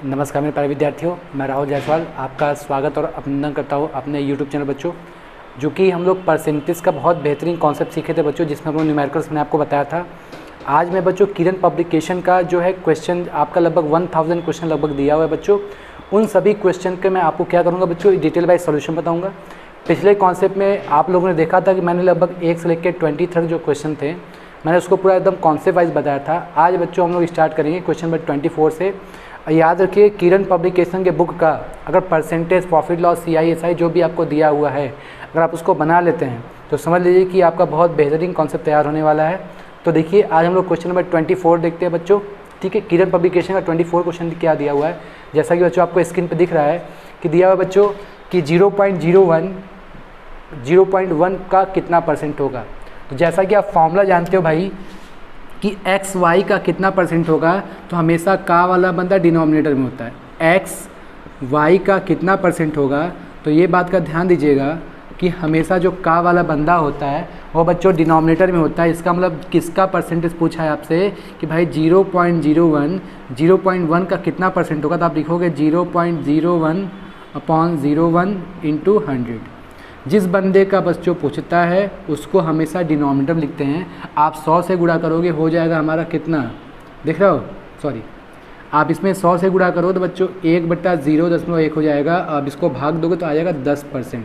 नमस्कार मेरे प्यारे विद्यार्थियों, मैं राहुल जायसवाल आपका स्वागत और अभिनंदन करता हूँ अपने YouTube चैनल बच्चों। जो कि हम लोग परसेंटेज का बहुत बेहतरीन कॉन्सेप्ट सीखे थे बच्चों, जिसमें हम लोग न्यूमेरिकल्स मैंने आपको बताया था। आज मैं बच्चों किरण पब्लिकेशन का जो है क्वेश्चन आपका लगभग 1000 क्वेश्चन लगभग दिया हुआ है बच्चों। उन सभी क्वेश्चन के मैं आपको क्या करूँगा बच्चों, डिटेल वाइज सोल्यूशन बताऊँगा। पिछले कॉन्सेप्ट में आप लोगों ने देखा था कि मैंने लगभग 1 से लेकर 20 तक जो क्वेश्चन थे मैंने उसको पूरा एकदम कॉन्सेप्ट वाइज बताया था। आज बच्चों हम लोग स्टार्ट करेंगे क्वेश्चन नंबर 24 से। याद रखिए किरण पब्लिकेशन के बुक का अगर परसेंटेज, प्रॉफिट लॉस, CISI जो भी आपको दिया हुआ है, अगर आप उसको बना लेते हैं तो समझ लीजिए कि आपका बहुत बेहतरीन कॉन्सेप्ट तैयार होने वाला है। तो देखिए आज हम लोग क्वेश्चन नंबर 24 देखते हैं बच्चों। ठीक है, किरण पब्लिकेशन का 24 क्वेश्चन क्या दिया हुआ है, जैसा कि बच्चों आपको स्क्रीन पर दिख रहा है कि दिया हुआ बच्चों कि 0.1 का कितना परसेंट होगा। तो जैसा कि आप फॉर्मूला जानते हो भाई कि एक्स वाई का कितना परसेंट होगा, तो हमेशा का वाला बंदा डिनोमिनेटर में होता है। एक्स वाई का कितना परसेंट होगा, तो ये बात का ध्यान दीजिएगा कि हमेशा जो का वाला बंदा होता है वो बच्चों डिनोमिनेटर में होता है। इसका मतलब किसका परसेंटेज पूछा है आपसे कि भाई 0.1 का कितना परसेंट होगा, तो आप लिखोगे 0.01/01 × 100। जिस बंदे का बच्चों पूछता है उसको हमेशा डिनोमिनेटर लिखते हैं। आप 100 से गुणा करोगे हो जाएगा हमारा कितना, देख रहे हो, सॉरी, आप इसमें 100 से गुणा करो तो बच्चों 1/0.1 हो जाएगा। अब इसको भाग दोगे तो आ जाएगा 10%।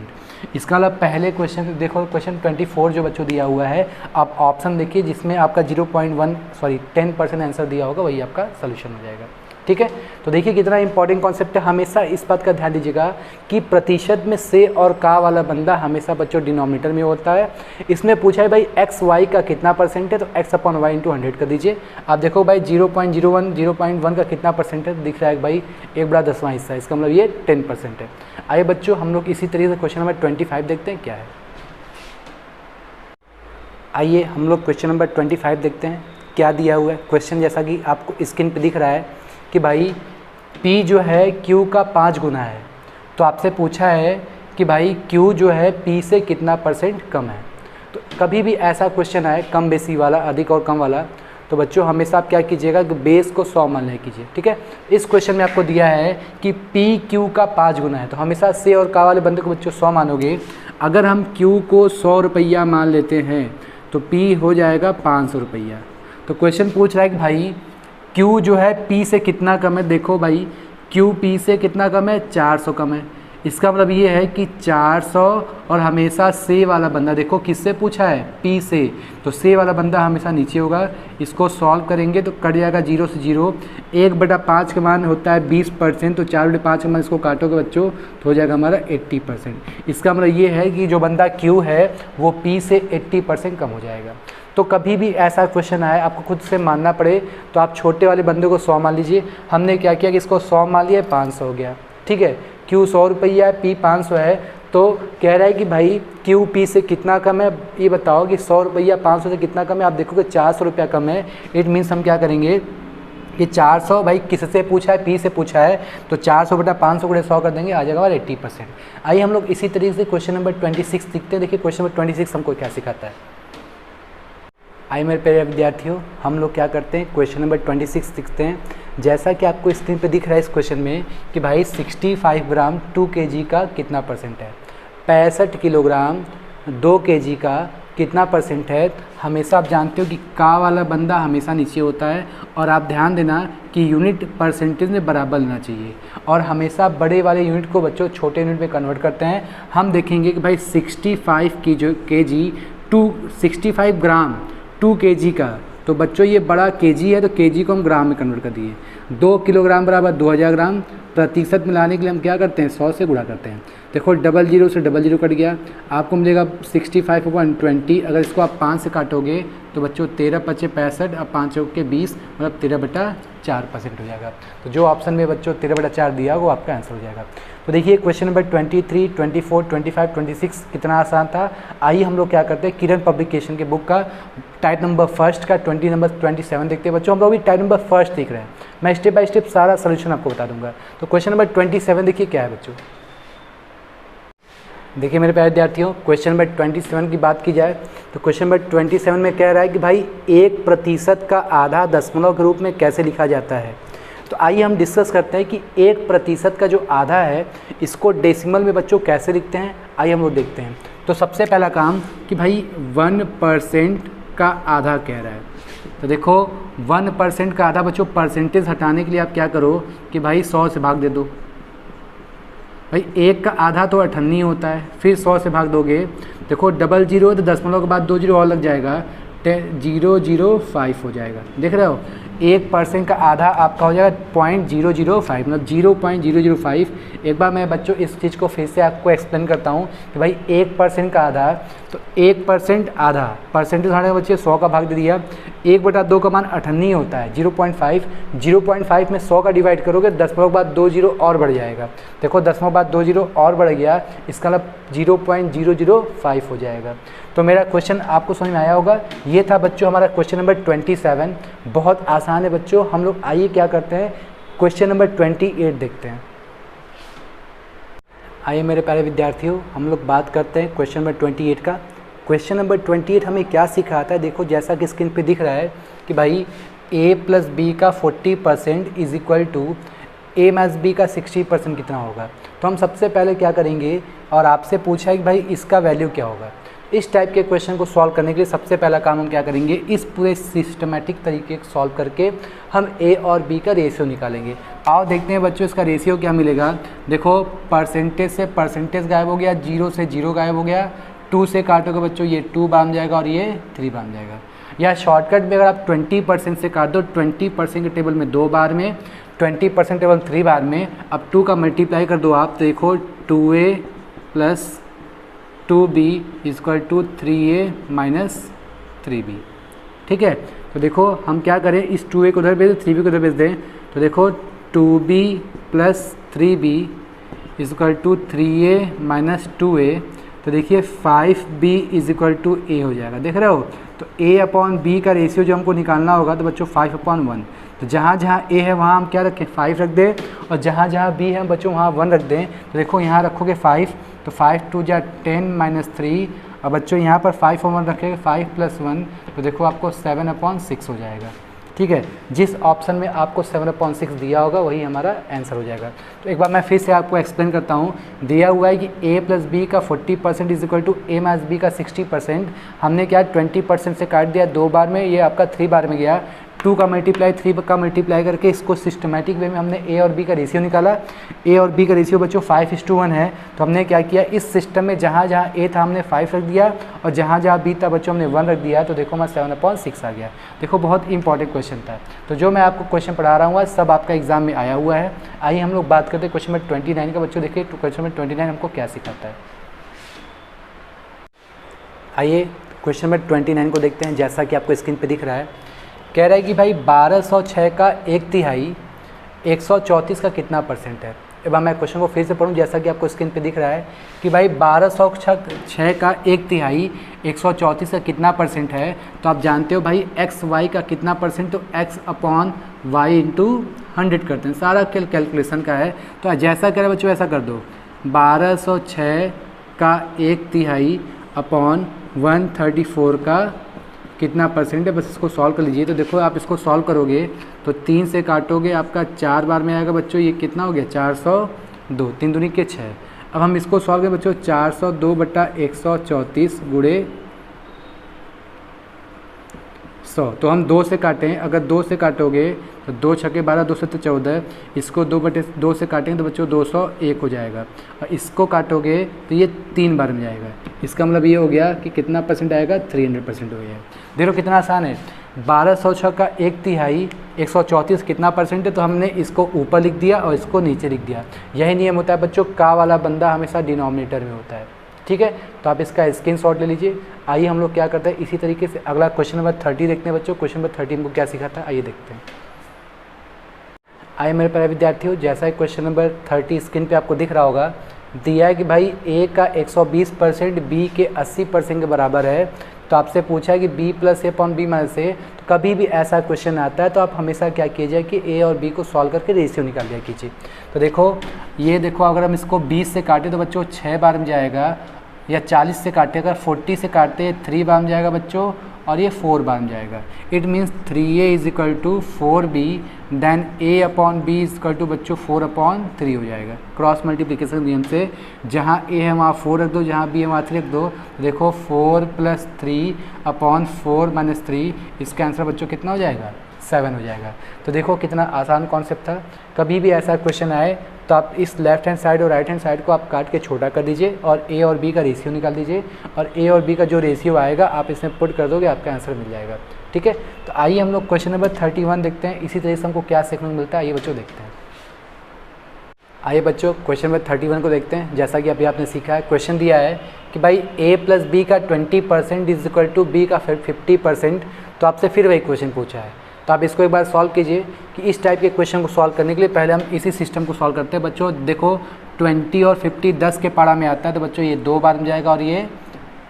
इसका मतलब पहले क्वेश्चन देखो, क्वेश्चन 24 जो बच्चों दिया हुआ है, आप ऑप्शन देखिए जिसमें आपका 10% आंसर दिया होगा वही आपका सोल्यूशन हो जाएगा। ठीक है, तो देखिए कितना इंपॉर्टेंट कॉन्सेप्ट है। हमेशा इस बात का ध्यान दीजिएगा कि प्रतिशत में से और का वाला बंदा हमेशा बच्चों डिनोमिनेटर में होता है। इसमें पूछा है भाई एक्स वाई का कितना परसेंट है, तो x/y × 100 कर दीजिए। आप देखो भाई 0.1 का कितना परसेंट है, दिख रहा है भाई 1/10वां हिस्सा, इसका मतलब ये 10% है। आइए बच्चों हम लोग इसी तरीके से क्वेश्चन नंबर 25 देखते हैं क्या है। आइए हम लोग क्वेश्चन नंबर 25 देखते हैं क्या दिया हुआ है। क्वेश्चन जैसा कि आपको स्क्रीन पे दिख रहा है कि भाई P जो है Q का 5 गुना है। तो आपसे पूछा है कि भाई Q जो है P से कितना परसेंट कम है। तो कभी भी ऐसा क्वेश्चन आए कम बेसी वाला, अधिक और कम वाला, तो बच्चों हमेशा आप क्या कीजिएगा कि बेस को 100 मान लिया कीजिए। ठीक है, इस क्वेश्चन में आपको दिया है कि P Q का 5 गुना है, तो हमेशा से और का वाले बंदे को बच्चों 100 मानोगे। अगर हम Q को 100 रुपया मान लेते हैं तो P हो जाएगा 500 रुपया। तो क्वेश्चन पूछ रहा है कि भाई Q जो है P से कितना कम है। देखो भाई Q P से कितना कम है, 400 कम है। इसका मतलब ये है कि 400 और हमेशा से वाला बंदा, देखो किससे पूछा है, P से, तो से वाला बंदा हमेशा नीचे होगा। इसको सॉल्व करेंगे तो कट जाएगा 0 से 0। 1/5 का मान होता है 20%, तो 4/5 का मान इसको काटोगे बच्चों तो हो जाएगा हमारा 80%। इसका मतलब ये है कि जो बंदा Q है वो P से 80% कम हो जाएगा। तो कभी भी ऐसा क्वेश्चन आए आपको खुद से मानना पड़े तो आप छोटे वाले बंदे को 100 मान लीजिए। हमने क्या किया कि इसको 100 मान लिया, 500 हो गया। ठीक है, Q 100 रुपया है, P 500 है, तो कह रहा है कि भाई Q P से कितना कम है। ये बताओ कि 100 रुपया 500 से कितना कम है। आप देखोगे 400 रुपया कम है। इट मीन्स हम क्या करेंगे कि 400 भाई किससे पूछा है, P से पूछा है, तो 400/500 को 100 कर देंगे, आ जाएगा हमारा 80%। आइए हम लोग इसी तरीके से क्वेश्चन नंबर 26 देखते हैं। देखिए क्वेश्चन नंबर 26 हमको क्या सिखाता है। आइए मेरे प्यारे विद्यार्थियों, हम लोग क्या करते हैं क्वेश्चन नंबर 26 सीखते हैं। जैसा कि आपको स्क्रीन पे दिख रहा है इस क्वेश्चन में कि भाई 65 ग्राम 2 kg का कितना परसेंट है, 65 किलोग्राम 2 kg का कितना परसेंट है। हमेशा आप जानते हो कि का वाला बंदा हमेशा नीचे होता है, और आप ध्यान देना कि यूनिट परसेंटेज में बराबर लेना चाहिए, और हमेशा बड़े वाले यूनिट को बच्चों छोटे यूनिट में कन्वर्ट करते हैं। हम देखेंगे कि भाई 65 ग्राम 2 kg का, तो बच्चों ये बड़ा kg है तो kg को हम ग्राम में कन्वर्ट कर दिए। 2 किलोग्राम बराबर 2000 ग्राम। प्रतिशत मिलाने के लिए हम क्या करते हैं, 100 से गुणा करते हैं। देखो 00 से 00 कट गया, आपको मिलेगा 65/20। अगर इसको आप 5 से काटोगे तो बच्चों 13×5 = 65 और 5 × 20 मतलब 13/4% हो जाएगा। तो जो ऑप्शन में बच्चों 13/4 दिया वो आपका आंसर हो जाएगा। तो देखिए क्वेश्चन नंबर 23, 24, 25, 26 कितना आसान था। आइए हम लोग क्या करते हैं किरण पब्लिकेशन के बुक का टाइप नंबर 1 का 20 नंबर 27 देखते हैं बच्चों। हम लोग भी टाइप नंबर 1 देख रहे हैं, मैं स्टेप बाय स्टेप सारा सोल्यूशन आपको बता दूंगा। तो क्वेश्चन नंबर 27 देखिए क्या है बच्चों। देखिए मेरे प्यारे विद्यार्थियों, क्वेश्चन नंबर 27 की बात की जाए तो क्वेश्चन नंबर 27 में कह रहा है कि भाई 1% का आधा दशमलव के रूप में कैसे लिखा जाता है। तो आइए हम डिस्कस करते हैं कि 1% का जो आधा है इसको डेसिमल में बच्चों कैसे लिखते हैं, आइए हम लोग देखते हैं। तो सबसे पहला काम कि भाई 1% का आधा कह रहा है, तो देखो 1% का आधा बच्चों परसेंटेज हटाने के लिए आप क्या करो कि भाई 100 से भाग दे दो। भाई 1 का आधा तो 98 होता है, फिर 100 से भाग दोगे, देखो डबल जीरो तो दशमलव के बाद 2 जीरो और लग जाएगा, 005 हो जाएगा। देख रहे हो 1% का आधा आपका हो जाएगा 0.005, मतलब 0.005। एक बार मैं बच्चों इस चीज़ को फिर से आपको एक्सप्लेन करता हूँ कि भाई 1% का आधा, तो 1% आधा परसेंटेज हमारे बच्चे 100 का भाग दे दिया, 1/2 का मान 98 होता है, 0.5, 0.5 में 100 का डिवाइड करोगे, दशमलव के बाद 2 जीरो और बढ़ जाएगा। देखो दशमलव के बाद 2 जीरो और बढ़ गया, इसका मतलब 0.005 हो जाएगा। तो मेरा क्वेश्चन आपको समझ में आया होगा। ये था बच्चों हमारा क्वेश्चन नंबर 27। बहुत आसान है बच्चों। हम लोग आइए क्या करते हैं, क्वेश्चन नंबर 28 देखते हैं। आइए मेरे प्यारे विद्यार्थियों, हम लोग बात करते हैं क्वेश्चन नंबर 28 का। क्वेश्चन नंबर 28 हमें क्या सिखाता है, देखो जैसा कि स्क्रीन पे दिख रहा है कि भाई a + b का 40% is equal to a - b का 60% कितना होगा। तो हम सबसे पहले क्या करेंगे, और आपसे पूछा है कि भाई इसका वैल्यू क्या होगा। इस टाइप के क्वेश्चन को सॉल्व करने के लिए सबसे पहला काम हम क्या करेंगे, इस पूरे सिस्टमेटिक तरीके को सॉल्व करके हम a और b का रेशियो निकालेंगे। आओ देखते हैं बच्चों इसका रेशियो क्या मिलेगा। देखो परसेंटेज से परसेंटेज गायब हो गया, 0 से 0 गायब हो गया, 2 से काटोगे बच्चों ये 2 बन जाएगा और ये 3 बन जाएगा। या शॉर्टकट में अगर आप 20% से काट दो, 20% के टेबल में 2 बार में, 20% टेबल 3 बार में, अब 2 का मल्टीप्लाई कर दो आप, तो देखो 2a + 2b = 3a - 3b। ठीक है, तो देखो हम क्या करें, इस 2a को उधर भेज दें, 3b को उधर भेज दें, तो देखो 2b + 3b = 3a - 2a। तो देखिए 5b = a हो जाएगा। देख रहे हो, तो a/b का रेशियो जो हमको निकालना होगा, तो बच्चों 5/1। तो जहाँ जहाँ a है वहाँ हम क्या रखें, 5 रख दें, और जहाँ जहाँ b है बच्चों वहाँ 1 रख दें। तो देखो यहाँ रखोगे 5, तो 5 × 2 = 10 - 3, और बच्चों यहाँ पर 5 और 1 रखेंगे, 5 + 1, तो देखो आपको 7/6 हो जाएगा। ठीक है, जिस ऑप्शन में आपको 7/6 दिया होगा वही हमारा आंसर हो जाएगा। तो एक बार मैं फिर से आपको एक्सप्लेन करता हूँ। दिया हुआ है कि a + b का 40% is equal to a - b का 60%। हमने क्या 20% से काट दिया 2 बार में, ये आपका 3 बार में गया। 2 का मल्टीप्लाई 3 का मल्टीप्लाई करके इसको सिस्टमेटिक वे में हमने a और b का रेशियो निकाला। a और b का रेशियो बच्चों 5:1 है। तो हमने क्या किया, इस सिस्टम में जहाँ जहाँ a था हमने 5 रख दिया, और जहाँ जहाँ b था बच्चों हमने 1 रख दिया। तो देखो हमारा 7/6 आ गया। देखो बहुत इंपॉर्टेंट क्वेश्चन था। तो जो मैं आपको क्वेश्चन पढ़ा रहा हूँ सब आपका एग्जाम में आया हुआ है। आइए हम लोग बात करते हैं क्वेश्चन नंबर 29 का। बच्चों देखिए क्वेश्चन नंबर 29 हमको क्या सिखाता है। आइए क्वेश्चन नंबर 29 को देखते हैं। जैसा कि आपको स्क्रीन पर दिख रहा है, कह रहा है कि भाई 1206 का 1/3 134 का कितना परसेंट है। एक बार मैं क्वेश्चन को फिर से पढ़ूँ, जैसा कि आपको स्क्रीन पे दिख रहा है कि भाई 1206 का 1/3 134 का कितना परसेंट है। तो आप जानते हो भाई x y का कितना परसेंट, तो x/y × 100 करते हैं, सारा कैलकुलेशन का है। तो जैसा कह रहे बच्चों ऐसा कर दो, 1206 का 1/3 / 134 का कितना परसेंट है, बस इसको सॉल्व कर लीजिए। तो देखो आप इसको सॉल्व करोगे तो 3 से काटोगे, आपका 4 बार में आएगा बच्चों, ये कितना हो गया 402, 3 दूनी के 6। अब हम इसको सॉल्व करें बच्चों, 402/134 × 100। तो हम 2 से काटें, अगर 2 से काटोगे तो 2 × 6 = 12, 2 × 7 = 14, इसको 2/2 से काटेंगे तो बच्चों 201 हो जाएगा। और इसको काटोगे तो ये 3 बार में जाएगा। इसका मतलब ये हो गया कि कितना परसेंट आएगा, 300% हो गया। देखो कितना आसान है। 1206 का 1/3 134 कितना परसेंट है, तो हमने इसको ऊपर लिख दिया और इसको नीचे लिख दिया। यही नियम होता है बच्चों, का वाला बंदा हमेशा डिनोमिनेटर में होता है। ठीक है, तो आप इसका स्क्रीनशॉट ले लीजिए। आइए हम लोग क्या करते हैं, इसी तरीके से अगला क्वेश्चन नंबर 30 देखते हैं बच्चों। क्वेश्चन नंबर 30 हमको क्या सिखाता है, आइए देखते हैं। आइए मेरे प्यारे विद्यार्थियों, जैसा कि क्वेश्चन नंबर 30 स्क्रीन पे आपको दिख रहा होगा, दिया है कि भाई a का 120% b के 80% के बराबर है। तो आपसे पूछा है कि b + a/b - a। तो कभी भी ऐसा क्वेश्चन आता है तो आप हमेशा क्या कीजिए कि a और b को सॉल्व करके रेशियो निकाल दिया कीजिए। तो देखो ये देखो, अगर हम इसको 20 से काटें तो बच्चों 6 बार में जाएगा, या 40 से काटे, अगर 40 से काटते 3 बार में जाएगा बच्चों, और ये 4 बन जाएगा। It means 3a is equal to 4b, then a upon b is equal to बच्चों 4/3 हो जाएगा। क्रॉस मल्टीप्लिकेशन नियम से जहाँ a है वहाँ 4 रख दो, जहाँ b है वहाँ 3 रख दो। देखो 4 + 3/4 - 3, इसका आंसर बच्चों कितना हो जाएगा? 7 हो जाएगा। तो देखो कितना आसान कॉन्सेप्ट था। कभी भी ऐसा क्वेश्चन आए तो आप इस लेफ्ट हैंड साइड और राइट हैंड साइड को आप काट के छोटा कर दीजिए और a और b का रेशियो निकाल दीजिए, और a और b का जो रेशियो आएगा आप इसमें पुट कर दोगे, आपका आंसर मिल जाएगा। ठीक है, तो आइए हम लोग क्वेश्चन नंबर 31 देखते हैं। इसी तरह से हमको क्या सीखने को मिलता है, आइए बच्चों देखते हैं। आइए बच्चों क्वेश्चन नंबर 31 को देखते हैं। जैसा कि अभी आपने सीखा है, क्वेश्चन दिया है कि भाई a + b का 20% इज इक्वल टू b का 50%। तो आपसे फिर वही क्वेश्चन पूछा है, तो आप इसको एक बार सॉल्व कीजिए। कि इस टाइप के क्वेश्चन को सॉल्व करने के लिए पहले हम इसी सिस्टम को सॉल्व करते हैं। बच्चों देखो 20 और 50 10 के पारा में आता है, तो बच्चों ये 2 बार में जाएगा और ये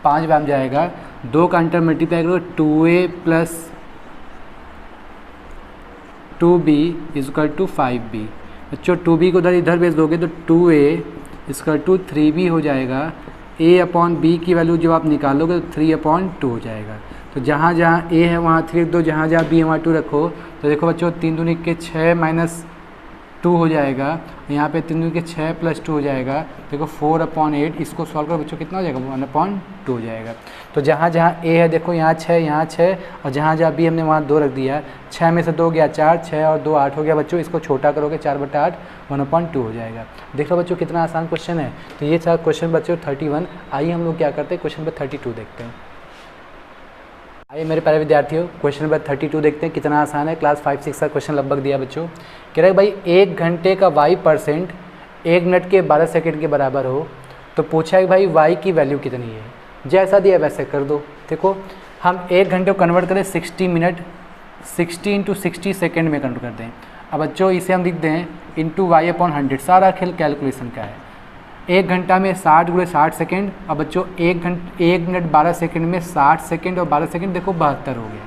5 बार में जाएगा। 2 का अंतर मल्टीप्लाई करो, 2a + 2b is equal to 5b। बच्चों 2b को इधर भेज दोगे तो 2a इक्वल टू 3b हो जाएगा। a अपॉन b की वैल्यू जब आप निकालोगे तो 3/2 हो जाएगा। तो जहाँ जहाँ a है वहाँ 3 रख दो, जहाँ जहाँ b है वहाँ 2 रखो। तो देखो बच्चों 3 दूनी के 6 - 2 हो जाएगा। यहाँ पे 3 दूनी के 6 + 2 हो जाएगा। देखो 4/8, इसको सॉल्व करो बच्चों कितना हो जाएगा? 1/2 हो जाएगा। तो जहाँ जहाँ a है देखो यहाँ 6 और जहाँ जहाँ b हमने वहाँ 2 रख दिया। 6 में से 2 गया 4, 6 और 2 8 हो गया बच्चों। इसको छोटा करोगे 4/8, 1/2 हो जाएगा। देख लो बच्चों कितना आसान क्वेश्चन है। तो ये था क्वेश्चन बच्चों 31। आइए हम लोग क्या करते हैं, क्वेश्चन नंबर 32 देखते हैं। आइए मेरे प्यारे विद्यार्थियों क्वेश्चन नंबर 32 देखते हैं, कितना आसान है। क्लास 5-6 का क्वेश्चन लगभग दिया बच्चों। कह रहा है भाई 1 घंटे का y% 1 मिनट के 12 सेकंड के बराबर हो, तो पूछा है भाई y की वैल्यू कितनी है। जैसा दिया वैसे कर दो। देखो हम 1 घंटे को कन्वर्ट करें 60 मिनट, 60 × 60 सेकेंड में कन्वर्ट कर दें। अब बच्चों इसे हम लिख दें इंटू y/100। सारा खेल कैलकुलेशन का है। 1 घंटा में 60 × 60 सेकेंड। अब बच्चों 1 मिनट 12 सेकेंड में 60 सेकेंड और 12 सेकेंड देखो 72 हो गया।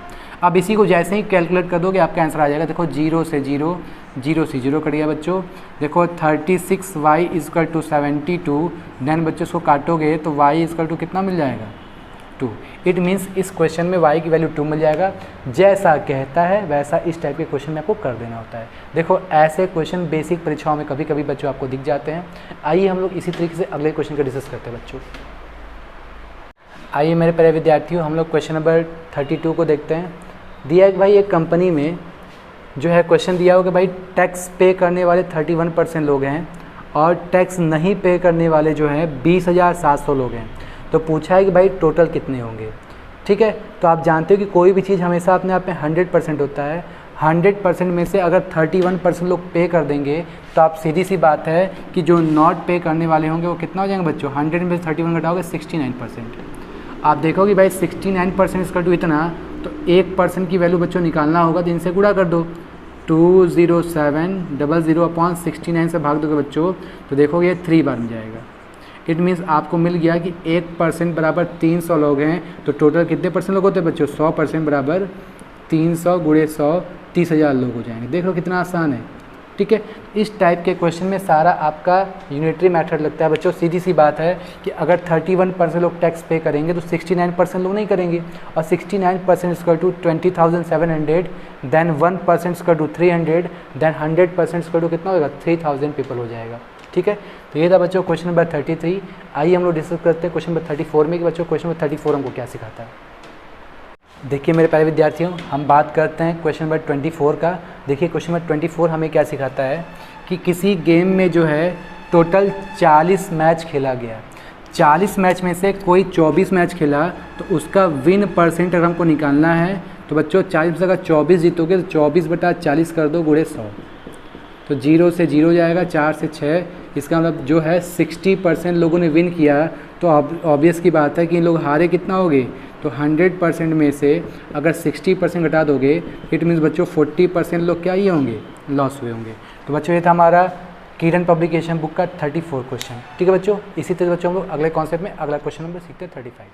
अब इसी को जैसे ही कैलकुलेट कर दोगे आपका आंसर आ जाएगा। देखो 0 से 0, 0 से 0 कट गया बच्चों। देखो 36y इक्वल टू 72। देन बच्चों इसको काटोगे तो y इक्वल टू कितना मिल जाएगा? 2। इट मीन्स इस क्वेश्चन में y की वैल्यू 2 मिल जाएगा। जैसा कहता है वैसा इस टाइप के क्वेश्चन में आपको कर देना होता है। देखो ऐसे क्वेश्चन बेसिक परीक्षाओं में कभी कभी बच्चों आपको दिख जाते हैं। आइए हम लोग इसी तरीके से अगले क्वेश्चन का डिस्कस करते हैं बच्चों। आइए मेरे प्यारे विद्यार्थियों हम लोग क्वेश्चन नंबर 32 को देखते हैं। दिया है कि भाई एक कंपनी में जो है क्वेश्चन दिया होगा भाई टैक्स पे करने वाले 31% लोग हैं और टैक्स नहीं पे करने वाले जो हैं 20,700 लोग हैं। तो पूछा है कि भाई टोटल कितने होंगे। ठीक है, तो आप जानते हो कि कोई भी चीज़ हमेशा अपने आप में 100% होता है। 100% में से अगर 31% लोग पे कर देंगे तो आप सीधी सी बात है कि जो नॉट पे करने वाले होंगे वो कितना हो जाएंगे बच्चों? 100 में से 31 घटाओगे 69%। आप देखोगे भाई 69% इसका टू इतना, तो 1% की वैल्यू बच्चों निकालना होगा तो इनसे गुणा कर दो। 20700/69 से भाग दोगे बच्चों तो देखोगे ये 3 बार में जाएगा। इट मीन्स आपको मिल गया कि 1% बराबर 300 लोग हैं। तो टोटल कितने परसेंट लोग होते हैं बच्चों? 100% बराबर 300 × 100 30,000 लोग हो जाएंगे। देख लो कितना आसान है। ठीक है, इस टाइप के क्वेश्चन में सारा आपका यूनिटरी मेथड लगता है बच्चों। सीधी सी बात है कि अगर 31% लोग टैक्स पे करेंगे तो 69% लोग नहीं करेंगे, और 69% equal to 20,700, then 1% equal to 300, then 100% equal to कितना होगा? 3,000 पीपल हो जाएगा। ठीक है, तो ये था बच्चों क्वेश्चन नंबर 33। आइए हम लोग डिस्कस करते हैं क्वेश्चन नंबर 34 में कि बच्चों क्वेश्चन नंबर 34 हमको क्या सिखाता है। देखिए मेरे प्यारे विद्यार्थियों हम बात करते हैं क्वेश्चन नंबर 24 का। देखिए क्वेश्चन नंबर 24 हमें क्या सिखाता है कि किसी गेम में जो है टोटल 40 मैच खेला गया। 40 मैच में से कोई 24 मैच खेला तो उसका विन परसेंट अगर हमको निकालना है तो बच्चों 40 में से अगर 24 जीतोगे तो 24/40 कर दो × 100। तो 0 से 0 जाएगा, 4 से 6। इसका मतलब जो है 60% लोगों ने विन किया। तो ऑब्वियस की बात है कि इन लोग हारे कितना हो गए? तो 100% में से अगर 60% घटा दोगे इट मीन्स बच्चों 40% लोग क्या ही होंगे? लॉस हुए होंगे। तो बच्चों ये था हमारा किरण पब्लिकेशन बुक का 34 क्वेश्चन। ठीक है बच्चों, इसी तरह बच्चों हम लोग अगले कॉन्सेप्ट में अगला क्वेश्चन नंबर सीखते हैं 35।